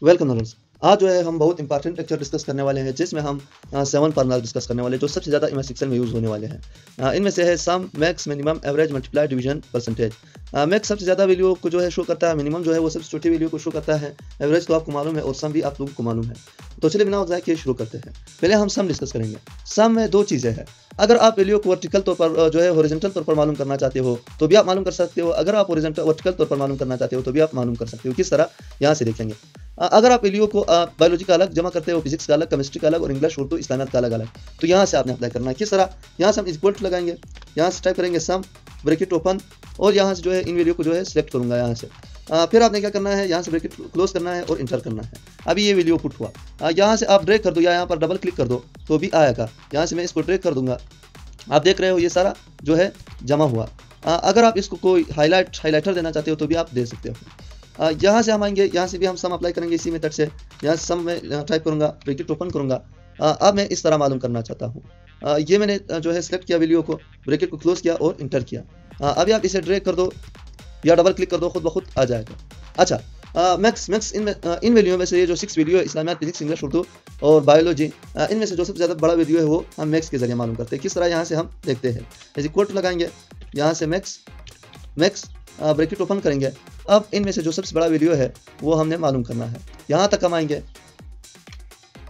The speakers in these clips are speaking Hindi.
Welcome learners. आज जो है हम बहुत इंपॉर्टेंट लेक्चर डिस्कस करने वाले हैं, जिसमें हम 7 फार्मूला डिस्कस करने वाले हैं जो सबसे ज़्यादा एमएस एक्सेल में यूज़ होने वाले हैं। इनमें से है sum, max, minimum, average, multiply, division, percentage. Max सबसे ज़्यादा वैल्यू को जो है शो करता है, मिनिमम जो है वो सबसे छोटी वैल्यू को शो करता है, एवरेज तो आपको मालूम है और सम भी आप लोगों को मालूम है। तो चलिए बिना वजह के शुरू करते हैं। पहले हम सम डिस्कस करेंगे। सम में दो चीज़ें हैं। अगर आप वैल्यू को वर्टिकल तौर पर जो है हॉरिजॉन्टल तौर पर मालूम करना चाहते हो तो भी आप मालूम कर सकते हो। अगर आप वर्टिकल तौर पर मालूम करना चाहते हो तो भी आप मालूम कर सकते हो। किस तरह, यहाँ से देखेंगे। अगर आप वैल्यू को बायोलॉजी का अलग जमा करते हो, फिजिक्स का अलग, केमिस्ट्री का अलग और इंग्लिश, उर्दू, इस्लामियात का अलग अलग, तो यहाँ से आपने अप्लाई करना है। किस तरह, यहाँ से हम इक्वल टू लगाएंगे, यहाँ से टाइप करेंगे सम, ब्रैकेट ओपन, और यहाँ से जो है इन वैल्यू को जो है सिलेक्ट करूँगा यहाँ से। फिर आपने क्या करना है, यहाँ से ब्रैकेट क्लोज करना है और इंटर करना है। अभी ये वैल्यू पुट हुआ। यहाँ से आप ड्रैग कर दो या यहाँ पर डबल क्लिक कर दो तो भी आएगा। यहाँ से मैं इसको ड्रैग कर दूंगा, आप देख रहे हो ये सारा जो है जमा हुआ। अगर आप इसको कोई हाईलाइटर देना चाहते हो तो भी आप दे सकते हो। यहाँ से हम आएंगे, यहाँ से भी हम सम अप्लाई करेंगे इसी मेथड से। यहाँ से सम में टाइप करूँगा, ब्रैकेट ओपन करूँगा। अब मैं इस तरह मालूम करना चाहता हूँ। ये मैंने जो है सिलेक्ट किया वैल्यू को, ब्रैकेट को क्लोज किया और इंटर किया। अभी आप इसे ड्रैग कर दो या डबल क्लिक कर दो, खुद ब खुद आ जाएगा। अच्छा, मैक्स इन वैल्यू में से ये जो 6 वैल्यू है, इस्लामियात, फिजिक्स, इंग्लिश, उर्दू और बायोलॉजी, इनमें से जो सबसे ज़्यादा बड़ा वैल्यू है वो हम मैक्स के जरिए मालूम करते हैं। किस तरह, यहाँ से हम देखते हैं। इज इक्वल टू लगाएंगे, यहाँ से मैक्स ब्रैकेट ओपन करेंगे। अब इनमें से जो सबसे बड़ा वैल्यू है वो हमने मालूम करना है। यहाँ तक हम आएंगे,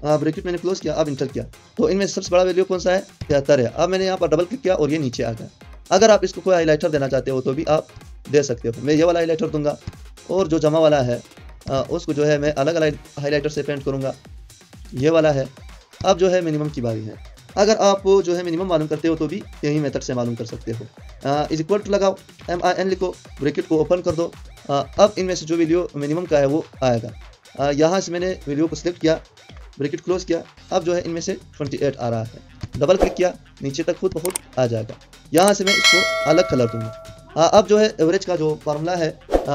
ब्रैकेट मैंने क्लोज किया, अब इंटर किया, तो इनमें सबसे बड़ा वैल्यू कौन सा है, 73 है। अब मैंने यहाँ पर डबल क्लिक किया और ये नीचे आ गया। अगर आप इसको कोई हाईलाइटर देना चाहते हो तो भी आप दे सकते हो। मैं ये वाला हाईलाइटर दूंगा और जो जमा वाला है उसको जो है मैं अलग अलग हाईलाइटर से पेंट करूँगा। ये वाला है। अब जो है मिनिमम की बारी है। अगर आप जो है मिनिमम मालूम करते हो तो भी यही मेथड से मालूम कर सकते हो। इज इक्वल टू लगाओ, MIN लिखो, ब्रैकेट को ओपन कर दो। अब इनमें से जो वैल्यू मिनिमम का है वो आएगा। यहाँ से मैंने वैल्यू को सिलेक्ट किया, ब्रैकेट क्लोज किया। अब जो है इनमें से 28 आ रहा है। डबल क्लिक किया, नीचे तक खुद ब खुद आ जाएगा। यहाँ से मैं इसको अलग कलर दूँगा। अब जो है एवरेज का जो फार्मूला है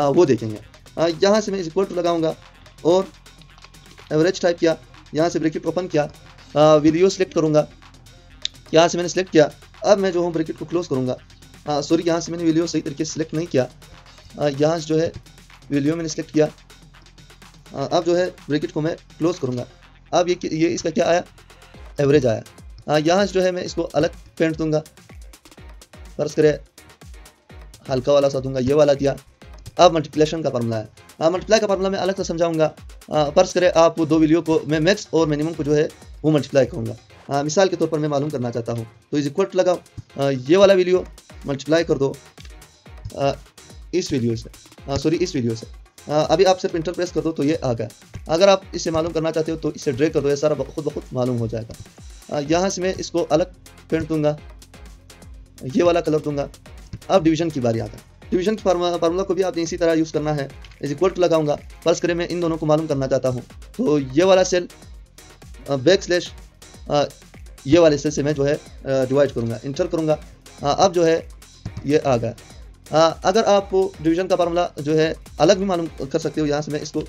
वो देखेंगे। यहाँ से मैं इक्वल टू लगाऊंगा और एवरेज टाइप किया, यहाँ से ब्रैकेट ओपन किया, वीडियो सिलेक्ट करूँगा। यहाँ से मैंने सिलेक्ट किया। अब मैं जो हूँ ब्रैकेट को क्लोज करूँगा। सॉरी, यहाँ से मैंने वीडियो सही तरीके से सिलेक्ट नहीं किया। यहाँ से जो है वीडियो मैंने सिलेक्ट किया। अब जो है ब्रैकेट को मैं क्लोज करूँगा। अब ये इसका क्या आया, एवरेज आया। यहाँ से जो है मैं इसको अलग पेंट दूँगा, फर्ज करे हल्का वाला सा दूँगा, ये वाला दिया। अब मल्टीप्लिकेशन का फार्मूला है। मल्टीप्लाई का फार्मूला मैं अलग से समझाऊंगा। फर्ज करें आप दो वैल्यू को, मैं मैक्स और मिनिमम को जो है वो मल्टीप्लाई करूँगा। मिसाल के तौर पर मैं मालूम करना चाहता हूँ तो इज इक्वल टू लगाओ, ये वाला वैल्यू मल्टीप्लाई कर दो इस वैल्यू से, इस वैल्यू से। अभी आप सिर्फ इंटर प्रेस कर दो तो ये आ गया। अगर आप इससे मालूम करना चाहते हो तो इसे ड्रैग कर दो, ये सारा खुद ब खुद मालूम हो जाएगा। यहाँ से मैं इसको अलग पेंट दूंगा, ये वाला कलर दूंगा। अब डिवीजन की बारी आता है। डिवीजन फार्मूला को भी आपने इसी तरह यूज़ करना है। इज इक्वल टू लगाऊंगा, फर्स्ट करें मैं इन दोनों को मालूम करना चाहता हूँ तो ये वाला सेल बैक स्लैश ये वाले सेल से मैं जो है डिवाइड करूँगा, इंटर करूँगा। अब जो है ये आ गया। अगर आप डिवीजन का फार्मूला जो है अलग भी मालूम कर सकते हो, यहाँ से मैं इसको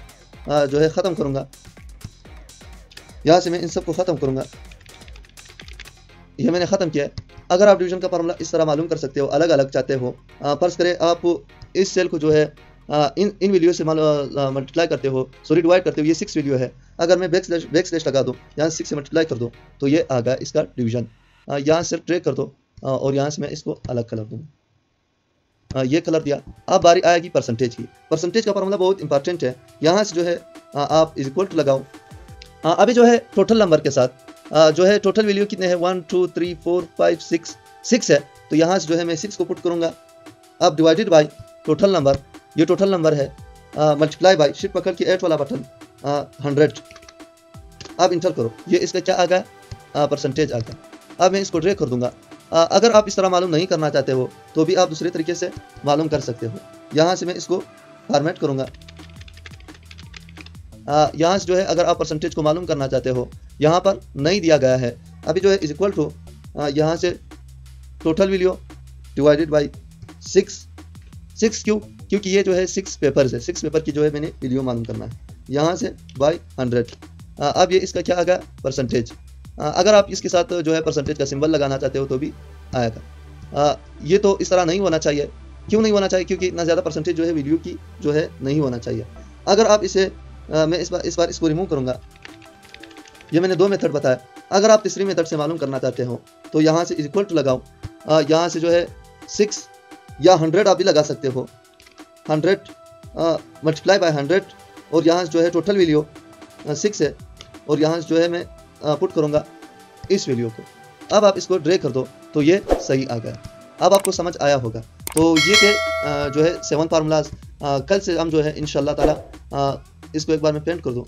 जो है ख़त्म करूँगा। यहाँ से मैं इन सबको ख़त्म करूँगा, ये मैंने ख़त्म किया है। अगर आप डिवीजन का फार्मूला इस तरह मालूम कर सकते हो, अलग अलग चाहते हो, फर्ज करें आप इस सेल को जो है इन वैल्यू से मल्टीप्लाई करते हो, डिवाइड करते हो। ये 6 वैल्यू है। अगर मैं बैक स्लैश लगा दूँ, यहाँ 6 से मल्टीप्लाई कर दो तो ये आ गया इसका डिवीजन। यहाँ से ट्रैक कर दो और यहाँ से मैं इसको अलग कलर दूँगा, ये कलर दिया। अब बारी आएगी परसेंटेज की। परसेंटेज का फार्मूला बहुत इंपॉर्टेंट है। यहाँ से जो है आप इज इक्वल टू लगाओ। अभी जो है टोटल नंबर के साथ जो है टोटल वैल्यू कितने हैं, 1 2 3 4 5 6 है। तो यहाँ से जो है मैं 6 को पुट करूँगा। अब डिवाइडेड बाय टोटल नंबर, ये टोटल नंबर है, मल्टीप्लाई बाय शिफ्ट पकड़ के 8 वाला बटन 100। अब इंटर करो, ये इसका क्या आ गया, परसेंटेज आ गया। अब मैं इसको ड्रैग कर दूंगा। अगर आप इस तरह मालूम नहीं करना चाहते हो तो भी आप दूसरे तरीके से मालूम कर सकते हो। यहाँ से मैं इसको फॉर्मेट करूँगा। यहाँ से जो है अगर आप परसेंटेज को मालूम करना चाहते हो, यहाँ पर नहीं दिया गया है। अभी जो है इज इक्वल टू यहाँ से टोटल वैल्यू डिवाइडेड बाई 6 क्यों, क्योंकि ये जो है 6 पेपर्स है, 6 पेपर की जो है मैंने वैल्यू मालूम करना है। यहाँ से बाई 100। अब ये इसका क्या आ गया, परसेंटेज। अगर आप इसके साथ जो है परसेंटेज का सिंबल लगाना चाहते हो तो भी आएगा। ये तो इस तरह नहीं होना चाहिए। क्यों नहीं होना चाहिए, क्योंकि इतना ज़्यादा परसेंटेज जो है वैल्यू की जो है नहीं होना चाहिए। अगर आप इसे मैं इस बार इसको रिमूव करूँगा। ये मैंने 2 मेथड बताया। अगर आप तीसरी मेथड से मालूम करना चाहते हो तो यहाँ से इक्वल टू लगाओ, यहाँ से जो है 6 या 100 आप भी लगा सकते हो, 100 मल्टीप्लाई बाय 100, और यहाँ से जो है टोटल वैल्यू 6 है, और यहाँ से जो है मैं पुट करूँगा इस वैल्यू को। अब आप इसको ड्रैग कर दो तो ये सही आ गया। अब आपको समझ आया होगा। तो ये के जो है 7 फार्मूलाज कल से हम जो है इंशाल्लाह ताला इसको एक बार मैं पेंट कर दूँ।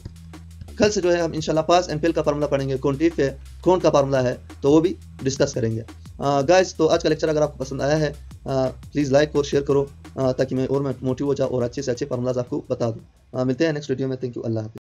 कल से जो है हम इंशाल्लाह पास एंड फेल का फार्मूला पढ़ेंगे, कॉन्टिफ है, कौन का फार्मूला है, तो वो भी डिस्कस करेंगे। गाइस, तो आज का लेक्चर अगर आपको पसंद आया है प्लीज़ लाइक और शेयर करो ताकि मैं और मोटिव हो जाऊँ और अच्छे से अच्छे फार्मूलाज आपको बता दूँ। मिलते हैं नेक्स्ट वीडियो में। Thank you. अल्लाह हाफ़िज़।